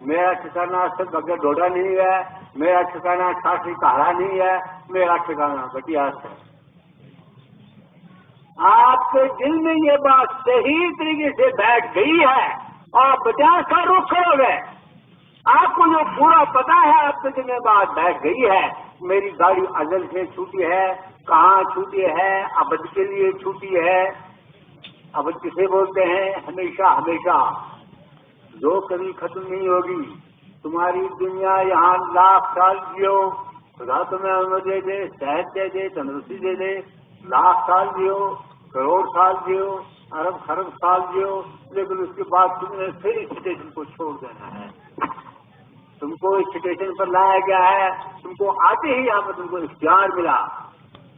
میرا ٹھکانا صرف بغیر ڈوڈا نہیں ہے، میرا ٹھکانا چھاسی کہڑا نہیں ہے، میرا ٹھکانا بٹیاس ہے۔ آپ کے دل میں یہ بات صحیح طریقے سے بیٹھ گئی ہے اور بٹیاس کا رخ کرو گے، آپ کو جو پورا پتا ہے آپ کے دل میں بات بیٹھ گئی ہے، میری گاڑی ازل سے چھوٹی ہے، کہاں چھوٹی ہے؟ ابد کے لیے چھوٹی ہے۔ ابد کسے بولتے ہیں؟ ہمیشہ ہمیشہ، جو کبھی ختم نہیں ہوگی۔ تمہاری دنیا یہاں لاکھ سال جیو، خدا تمہیں عمر دے دے، صحت دے دے، تندرستی دے دے، لاکھ سال جیو، کروڑ سال جیو، ارب خرب سال جیو، لیکن اس کے بعد تم نے پھر اس اسٹیشن کو چھوڑ دینا ہے۔ تم کو اس اسٹیشن پر لایا گیا ہے، تم کو آتے ہی یہاں پر تم کو اختیار ملا،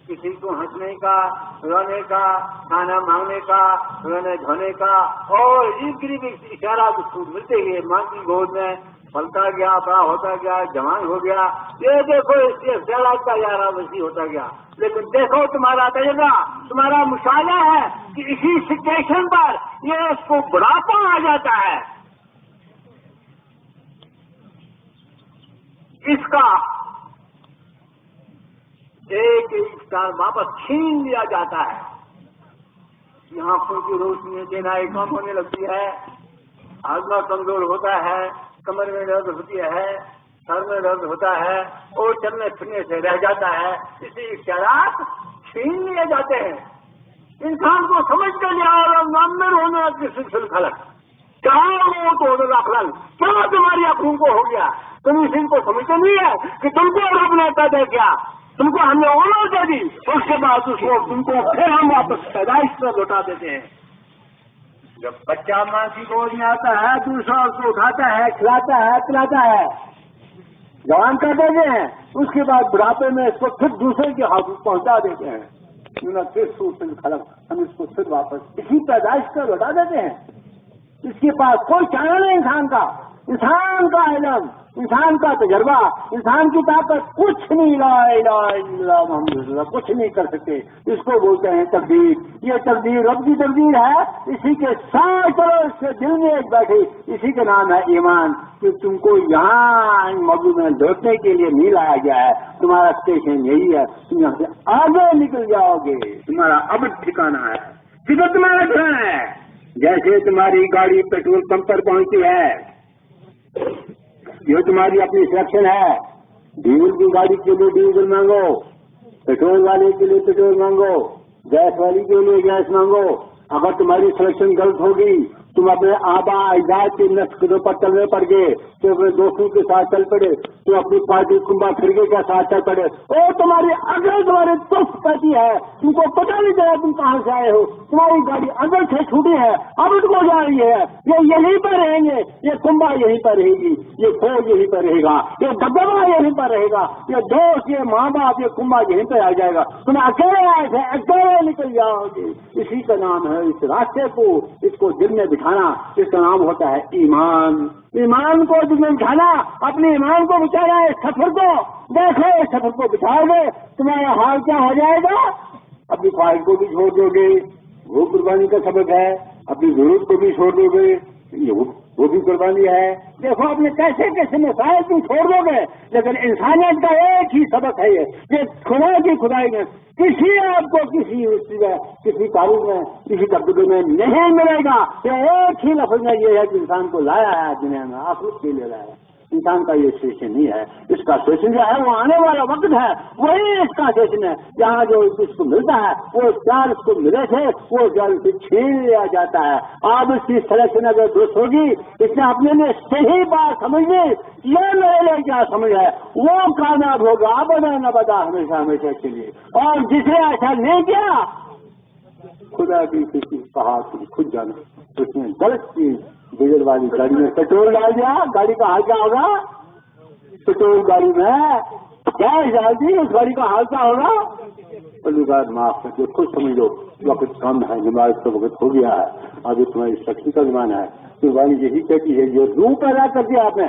کسی کو ہنسنے کا، رونے کا، کھانا مانگنے کا، رونے دھونے کا، اور قریب اشارات اس کو ملتے ہی ماں کی گود میں پلتا گیا، بڑا ہوتا گیا، جوان ہو گیا۔ یہ دیکھو اس کے اختیارات کا یارہ وسیع ہوتا گیا، لیکن دیکھو تمہارا تجربہ، تمہارا مشاہدہ ہے کہ اسی اسٹیشن پر یہ اس کو بڑھاپا آ جاتا ہے، اس کا ایک اسٹار واپس چھین لیا جاتا ہے، یہاں آنکھوں کی روشنی دینائی کم ہونے لگتی ہے، ہاضمہ کمزور ہوتا ہے، کمر میں درد ہوتی ہے، سر میں درد ہوتا ہے، اور چلنے پھرنے سے رہ جاتا ہے۔ اسی اختیارات چھین لیے جاتے ہیں۔ انسان کو سمجھ کر لیا اور نامر ہونے کی سلسل خلق کہاں وہ تو اخلل کیا تمہاری اپنوں کو ہو گیا؟ تم اس کو سمجھتے نہیں ہے کہ تم کو رب نے پیدا کیا، تم کو ہم نے اولاد دے دی، اس کے بعد اس کو تم کو پھر ہم واپس پیدائش پر لوٹا دیتے ہیں۔ جب بچہ ماں کی گود میں آتا ہے، دوسرا اس کو اٹھاتا ہے، کھلاتا ہے، پلاتا ہے، جوان کر دیتے ہیں، اس کے بعد بڑھاپے میں اس کو پھر دوسرے کے ہاتھ پہنچا دیتے ہیں۔ پھر سوچ خلق ہم اس کو پھر واپس اسی پیدائش پر لوٹا دیتے ہیں۔ اس کے پاس کوئی چارہ نہیں انسان کا علم، انسان کا تجربہ، انسان کی طاقت کچھ نہیں، لا الہ الا اللہ محمد رسول اللہ کچھ نہیں کر سکتے۔ اس کو بولتے ہیں تقدیر۔ یہ تقدیر رب کی تقدیر ہے، اسی کے ساتھ چلو اس کے دل میں ایک بیٹھی، اسی کا نام ہے ایمان، کہ تم کو یہاں موضوع میں لوٹنے کے لیے نہیں لایا گیا ہے۔ تمہارا اسٹیشن یہی ہے، تم یہاں سے آگے نکل جاؤ گے، تمہارا اب ٹھکانا ہے، صرف تمہارا ٹھکانا ہے۔ جیسے تمہاری گاڑی پیٹرول پمپ پر پہنچتی ہے، یہ تمہاری اپنی سلیکشن ہے، ڈیزل کی گاڑی کے لیے ڈیزل مانگو، پیٹرول والے کے لیے پیٹرول مانگو، گیس والی کے لیے گیس مانگو۔ اگر تمہاری سلیکشن غلط ہوگی، تم اپنے آبا اجداد کے نقشوں پر چلنے پڑ گئے، تو اپنے دوستوں کے ساتھ چل پڑے، تو اپنی پارٹی کنبا فرقے کے ساتھ چل پڑے، اور تمہاری اگر تمہارے تف کہتی ہے، تم کو پتہ نہیں چلا تم کہاں سے آئے ہو، تمہاری گاڑی اندر سے چھوٹی ہے، اب کو جا رہی ہے، یہ یہیں پر رہیں گے، یہ کنبا یہیں پر رہے گی، یہ فوج یہیں پر رہے گا، یہ دبدبا یہیں پر رہے گا، یہ دوست، یہ ماں باپ، یہ کنبا یہیں پہ آ جائے گا، تم اکیلے آئے تھے، اکیلے نکل جاؤ گے۔ اسی کا نام ہے اس راستے کو، اس کو دل میں بٹھانا، اس کا نام ہوتا ہے ایمان۔ ایمان کو دل میں بٹھانا، اپنے ایمان کو بچانا، اس سفر کو دیکھو، اس سفر کو بچاؤ گے، تمہارا حال کیا ہو جائے گا؟ اپنی خواہش کو بھی چھوڑ دو گے، وہ قربانی کا سبق ہے، اپنی ضرورت کو بھی چھوڑ دو گے، وہ بھی قربانی ہے۔ دیکھو اپنے کیسے کیسے مسائل تم چھوڑ دو گے، لیکن انسانیت کا ایک ہی سبق ہے یہ خدا کی خدائی میں کسی آپ کو کسی تعلیم میں، کسی تبدیلی میں نہیں ملے گا۔ یہ ایک ہی لفظ میں یہ ہے کہ انسان کو لایا ہے دنیا میں، آخرت کے لیے لایا ہے۔ انسان کا یہ اسٹیشن نہیں ہے، اس کا اسٹیشن جو ہے وہ آنے والا وقت ہے، وہی اس کا اسٹیشن ہے، جہاں جو اس کو ملتا ہے وہ اختیار اس کو ملے تھے، وہ اختیار سے چھین لیا جاتا ہے۔ اب اس کی سلیکشن اگر درست ہوگی، اس نے اپنے لیے صحیح بات سمجھ لی، یہ میرے لیے کیا سمجھ ہے، وہ کامیاب ہوگا ابدا نبدا، ہمیشہ ہمیشہ کے لیے۔ اور جس نے ایسا نہیں کیا، خدا کی کسی پہاڑ کی خود جانا، اس نے غلط چیز ڈیزل والی گاڑی میں پیٹرول ڈال دیا، گاڑی کا حال کیا ہوگا؟ پیٹرول گاڑی میں گیس ڈال دی، اس گاڑی کا حال کیا ہوگا؟ پہلی بار معاف کر کے خود سمجھ لو، وقت کم ہے، نماز کا وقت ہو گیا ہے، ابھی تمہاری سختی کا زمانہ ہے۔ قربانی یہی کہتی ہے، یہ روح پیدا کر دیا آپ نے،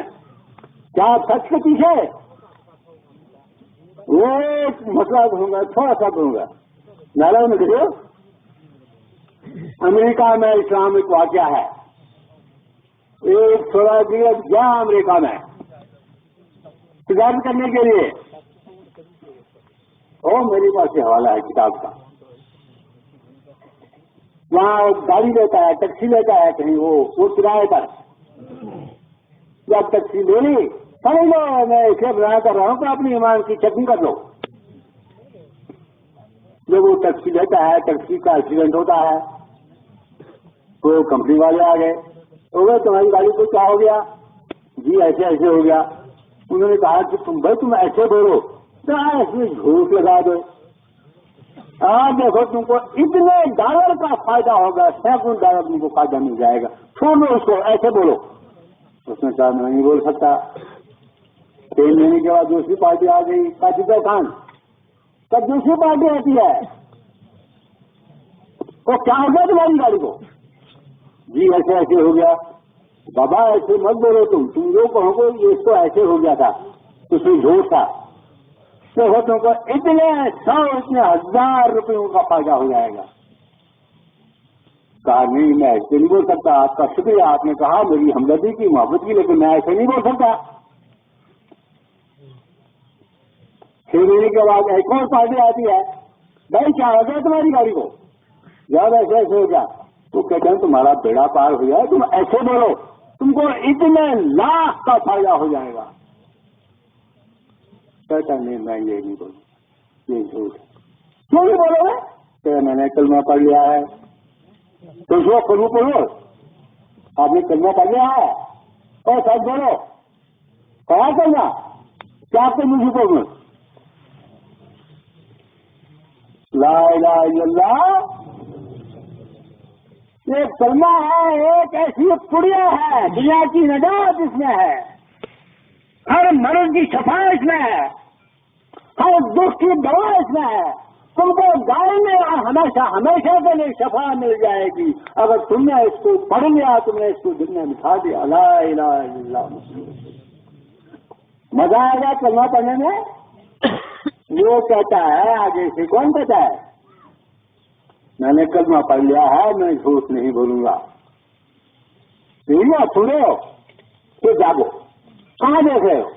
کیا آپ سچ کے پیچھے؟ وہ ایک مسئلہ کروں گا، تھوڑا سا کروں گا، نالا میں دیکھو، امریکہ میں اسلام ایک واقعہ ہے، ایک تھوڑا دیا جہاں امریکہ میں تجارت کرنے کے لیے، اور میرے پاس یہ حوالہ ہے کتاب کا، وہاں گاڑی لیتا ہے، ٹیکسی لیتا ہے کہیں، وہ کرایے پر، جب ٹیکسی لے لی سمجھ لو میں اسے بنا کر رہا ہوں کہ اپنی ایمان کی چیکنگ کر لو. جب وہ ٹیکسی لیتا ہے، ٹیکسی کا ایکسیڈنٹ ہوتا ہے، تو کمپنی والے آ گئے، تمہاری گاڑی کو کیا ہو گیا؟ جی ایسے ایسے ہو گیا. انہوں نے کہا کہ تم ایسے بولو، ایسے جھوٹ لگا دو، دیکھو تم کو اتنے ڈالر کا فائدہ ہوگا، سینکڑوں ڈالر تم کو فائدہ مل جائے گا، چھوڑ دو اس کو، ایسے بولو. اس نے کہا میں نہیں بول سکتا. 3 مہینے کے بعد دوسری پارٹی آ گئی، کاجیدہ خان، تب دوسری پارٹی آتی ہے، تو کیا ہو گیا تمہاری گاڑی کو؟ جی ایسے ایسے ہو گیا. بابا ایسے مت بولو، تم جو کہو گے یہ اس کو ایسے ہو گیا تھا، اس میں جھوٹ تھا، تو تم کو اتنے 100,000 روپیوں کا فائدہ ہو جائے گا. کہا نہیں میں ایسے نہیں بول سکتا، آپ کا شکریہ، آپ نے کہا میری ہمدردی کی، محبت کی، لیکن میں ایسے نہیں بول سکتا. 6 مہینے کے بعد ایک اور پارٹی آتی ہے، بھائی کیا ہو گیا تمہاری گاڑی کو؟ جب ایسے ایسے ہو گیا، تو کہتے ہیں تمہارا بیڑا پار ہو جائے، تم ایسے بولو، تم کو اتنے لاکھ کا فائدہ ہو جائے گا. کہتا نہیں میں یہ نہیں بولوں، یہ جھوٹ. کیوں نہیں بولو گے؟ کہ میں نے کلمہ پڑھ لیا ہے. تو جو کلمہ پڑھو، آپ نے کلمہ پڑھ لیا ہے، اور سچ بولو. کہا کرنا کیا آپ کو مجھے بولوں؟ لا الہ الا اللہ ایک کلمہ ہے، ایک ایسی پڑیا ہے، دنیا کی نجات اس میں ہے، ہر مرض کی شفا اس میں ہے، ہر دکھ کی دوا اس میں ہے. تم کو گاؤں میں ہمیشہ ہمیشہ کے لیے شفا مل جائے گی اگر تم نے اس کو پڑھ لیا، تم نے اس کو دل میں بٹھا دیا. لا الہ الا اللہ محمد. مزہ آئے گا کلمہ پڑھنے میں. وہ کہتا ہے آگے سے، کون کہتا ہے میں نے کلمہ پڑھ لیا ہے، میں جھوٹ نہیں بولوں گا. سنو تو جاگو، کہاں دیکھ رہے ہو؟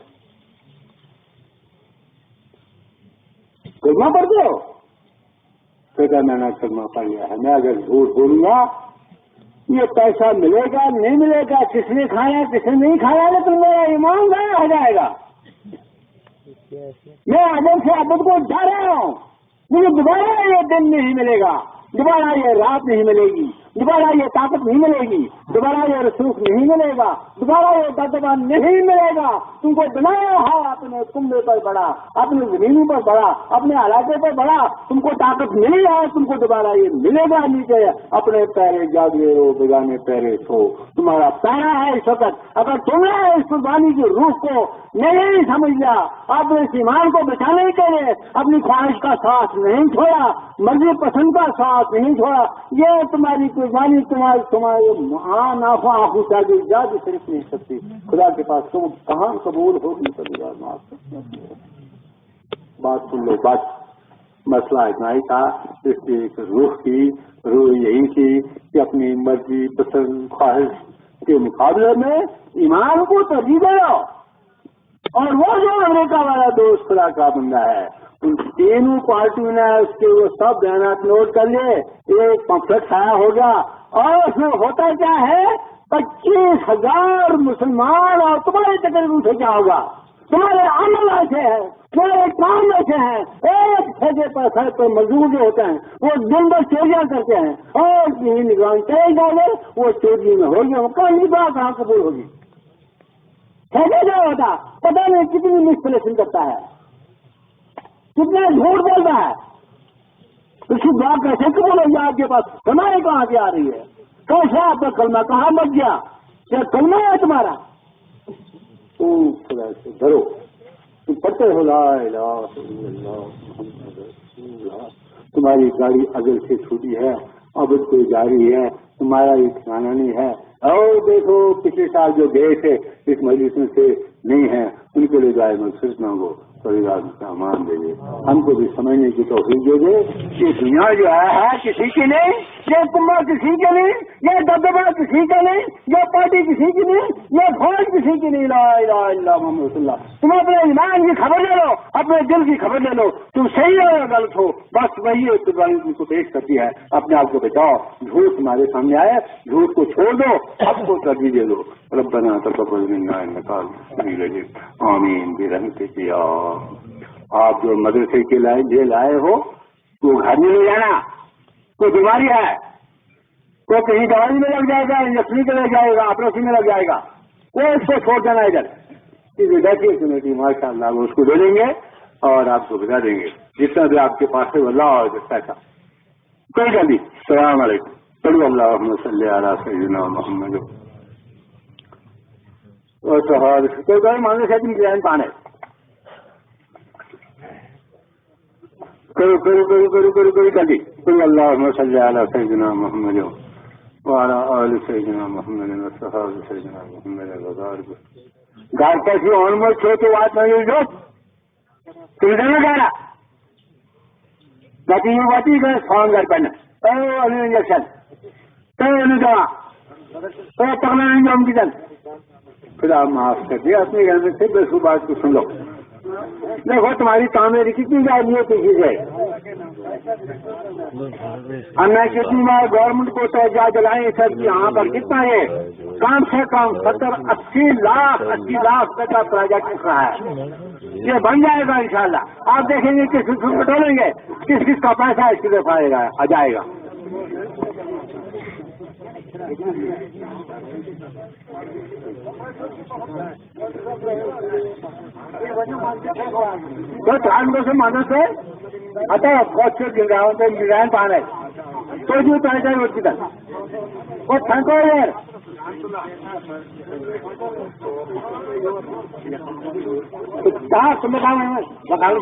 کلمہ پڑھتے ہو؟ کہتا میں نے کلمہ پڑھ لیا ہے، میں اگر جھوٹ بولوں گا یہ پیسہ ملے گا نہیں ملے گا، کس نے کھایا کس نے نہیں کھایا، لیکن میرا ایمان ضائع ہو جائے گا. میں عدم سے عبد کو جا رہا ہوں، مجھے دوبارہ یہ دن نہیں ملے گا، دوبارہ یہ رات نہیں ملے گی، دوبارہ یہ طاقت نہیں ملے گی، دوبارہ یہ رسوخ نہیں ملے گا، دوبارہ یہ دبدبا نہیں ملے گا. تم کو بنایا ہے اپنے کنبے پر بڑا، اپنے زمینوں پر بڑا، اپنے علاقے پر بڑا، تم کو طاقت ملی ہے، تم کو دوبارہ یہ ملے گا. نیچے اپنے پیرے جاگے ہو، بیگانے پیرے سو. تمہارا پیرا ہے اس وقت. اگر تم نے اس قربانی کی روح کو نہیں سمجھ لیا، اپنے اس ایمان کو بچانے کے لیے اپنی خواہش کا ساتھ نہیں چھوڑا، مرضی پسند کا ساتھ نہیں چھوڑا، یہ تمہاری قربانی تمہارے آنکھوں سے آگے جا بھی صرف نہیں سکتی. خدا کے پاس تم کہاں قبول ہوگی؟ بات سن لو. بات مسئلہ اتنا ہی تھا. اس کی ایک روح یہی تھی کہ اپنی مرضی پسند خواہش کے مقابلے میں ایمان کو ترجیح دے دو. اور وہ جو امریکہ والا دوست خدا کا بندہ ہے، ان تینوں پارٹیوں نے اس کے وہ سب بیانات نوٹ کر لیے، ایک پمفلٹ چھایا ہو گیا، اور اس میں ہوتا کیا ہے 25,000 مسلمان. اور تمہارے تقریب سے کیا ہوگا؟ تمہارے عمل ایسے ہیں، تمہارے کام ایسے ہیں. ایک ٹھیکے پر سر پہ مزدور جو ہوتے ہیں وہ دن بھر چوریاں کرتے ہیں، اور نگران چلے جاؤ گے وہ چوری میں ہوگی، وہ کہاں قبول ہوگی. ٹھیکے کیا ہوتا پتہ نہیں کتنی مسپلیشن کرتا ہے، کتنا جھوٹ بولتا ہے. اس کی دعا کیسے قبول ہوگی آپ کے پاس؟ ہمارے کہاں سے آ رہی ہے؟ کیسے آپ کا کلمہ کہاں مت گیا؟ کیا کلمہ ہے تمہارا؟ خدا سے ڈرو. تم پڑھتے ہو لا الہ الا اللہ محمد رسول اللہ. تمہاری گاڑی اگل سے چھوٹی ہے، ابد کوئی جاری ہے، تمہارا یہ ٹھکانا نہیں ہے. اور دیکھو پچھلے سال جو گئے تھے اس مجلس میں سے نہیں ہیں ان کے لیے جائے مغفرت مانگو، پریوار کا امان دے دے، ہم کو بھی سمجھنے کی توفیق دے دے کہ دنیا جو ہے کسی کی نہیں، یہ کنبا کسی کے نہیں، یہ دبدبا کسی کا نہیں، یہ پارٹی کسی کی نہیں، یہ فوج کسی کی نہیں، لا الہ الا محمد رسول اللہ۔ تم اپنے ایمان کی خبر لے لو، اپنے دل کی خبر لے لو، تم صحیح ہو یا غلط ہو، بس وہی قربانی تم کو پیش کرتی ہے۔ اپنے آپ کو بچاؤ، جھوٹ تمہارے سامنے آئے، جھوٹ کو چھوڑ دو، اب کو ترجیح دے دو۔ ربنا تقبل منا انک انت السمیع العلیم، آمین برحمتک یا۔ آپ جو مدرسے کے لیے لائے ہو وہ گھر میں لے جانا، کوئی بیماری ہے تو کہیں دوائی میں لگ جائے گا، انجیکشن میں لگ جائے گا، آپریشن میں لگ جائے گا، وہ اس کو چھوڑ دینا ادھر۔ دیکھیے کمیٹی ماشاء اللہ وہ اس کو دے دیں گے اور آپ کو بتا دیں گے جتنا بھی آپ کے پاس ہے اللہ اور پیسہ کوئی جلدی۔ السلام علیکم، صلی اللہ صلی علی سیدنا محمد اور صحابہ کوئی مانگے سے تم پانے کرو جلدی۔ صلی اللہ صلی علی سیدنا محمد وعلی آل سیدنا محمد وصحابہ سیدنا محمد وبارک۔ گھر کیسی آن میں چھوٹے بات نہیں جو تم جانا جانا باقی یہ بات ہی کہ فارم گھر پہنا انجیکشن دوا پکڑنا نہیں ہم کی جن خدا معاف کر دیا اپنے گھر میں سے بس وہ بات کو سن لو۔ دیکھو تمہاری تعمیر کتنی جاری ہے کسی سے، ہم نے کتنی بار گورنمنٹ کو توجہ دلائیں سر کہ یہاں پر کتنا ہے، کم سے کم 70-80 لاکھ تک کا پروجیکٹ اٹھ رہا ہے، یہ بن جائے گا انشاءاللہ۔ آپ دیکھیں گے کس کس کو ٹولیں گے، کس کس کا پیسہ اس کی طرف آ جائے گا۔ تو ٹھانڈوں سے مدد سے اچھا بہت سے ڈیزائن پانا ہے تو جو پیسہ روز کی طرح وہ تھنکو یار کہاں تمہیں کہاں بتا لو